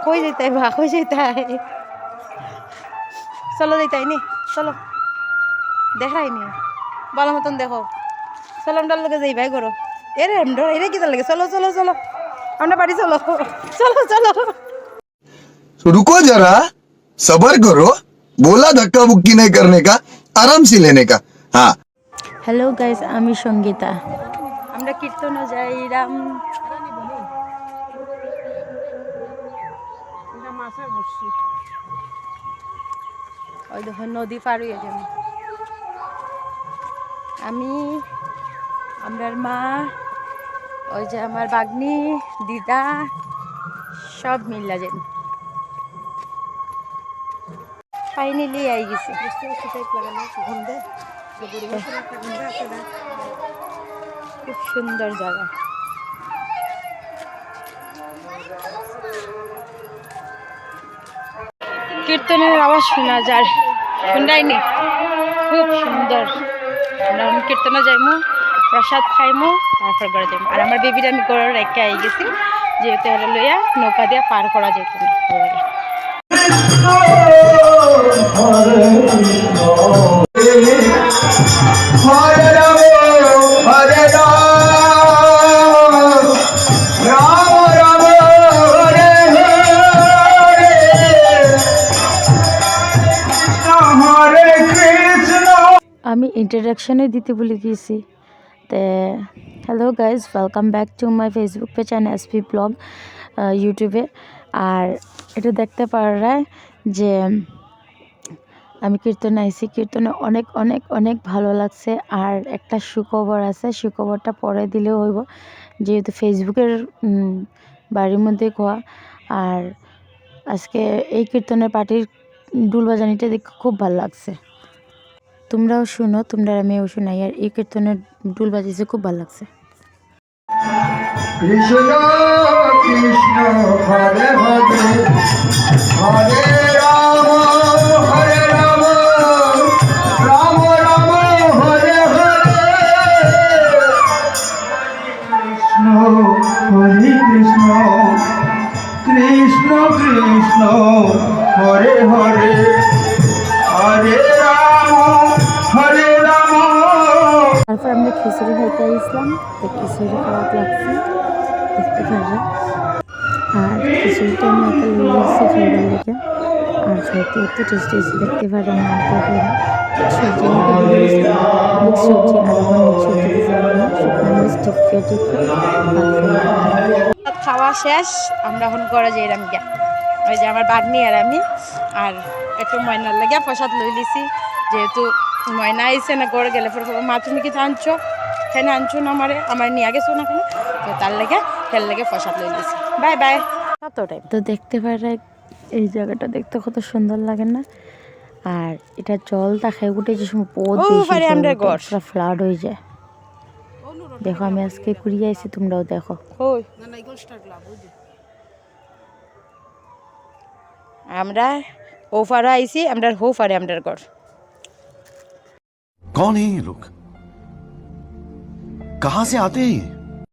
কই যেতে বা কই যেতে চলো যেতাই নি চলো দেখাই নি ভালো মতন দেখো চলো আমরা লোকে যাই ভাই করো এরে এরে কি লাগে চলো চলো চলো আমরা বাড়ি চলো চলো চলো रुको जरा सबर करो बोला धक्का मुक्की नहीं करने का आराम से लेने का हाँ হ্যালো গাইস আমি সঙ্গীতা আমরা কীর্তন যাই রাম ওই দেখো নদী পার হয়ে যাবে আমি আমরার মা ওই যে আমার বাগনি দিদা সব মিল্লা যান ফাইনালি আই গেছি খুব সুন্দর জায়গা কীর্তনের আওয়াজ শোনা যায় শুনডাইনি খুব সুন্দর আমরা কীর্তনে যাইমু প্রসাদ খাইমু তারপর ঘরে যাইমু আর আমার বেবির আমি ঘরে রেখে আই গেছি যেহেতু হলো লইয়া নৌকা দিয়ে পার করা যেত না আমি ইন্ট্রোডাকশনে দিতে ভুলে গিয়েছি তো hello guys welcome back to my Facebook page and SP blog ইউটিউবে আর এটা দেখতে পারা যে আমি কীর্তনে আইছি কীর্তনে অনেক অনেক অনেক ভালো লাগছে আর একটা সুখবর আছে সুখবরটা পরে দিলেও হইব যেহেতু ফেসবুকের বাড়ির মধ্যে কোয়া আর আজকে এই কীর্তনের পার্টির ডুল বাজানিটা দেখে খুব ভালো লাগছে তোমরাও শুনো তোমরা আমিও শোনাই আর এই কীর্তনের ডুল বাজিয়েছে খুব ভালো লাগছে কৃষ্ণ কৃষ্ণ হরে হরে হরে রাম রাম রাম হরে হরে কৃষ্ণ কৃষ্ণ কৃষ্ণ হরে হরে হরে রাম হরে রাম তারপর আমরা খিচুড়ি খাইতে আসলাম তো খিচুড়ি খাওয়া লাগছে দেখতে পারে আর খিচুড়িটা আমি একটা লুয়ে আসছি খাইবার লেগে আর খাইতে একটু টেস্টি এসে দেখতে পারে আমার সবজি মিক্স সবজি আর আমার মিক্স সবজি দিয়েছে খাওয়া শেষ আমরা এখন ঘরে যাই রামিকা ওই যে আমার বাগনি আর আমি আর একটু ময়নার লাগে প্রসাদ লই লিছি যেহেতু ময়না আইসে না ঘরে গেলে পরে মা তুমি কিছু আনছো খেনে আনছো না আমার নিয়ে গেছো না কেন তো তার লেগে খেল লেগে প্রসাদ লই লিছি বাই বাই কতটাই তো দেখতে পারে এই জায়গাটা দেখতে কত সুন্দর লাগে না আর এটা জল দেখায় উঠে যে সময় পথ বেশি ফ্লাড হয়ে যায় দেখো আমি আজকে ঘুরিয়ে আইছি তোমরাও দেখো আমরা ওফারে আইছি আমরা হোফারে আমরার ঘর कौन है ये लोग कहां से आते हैं ये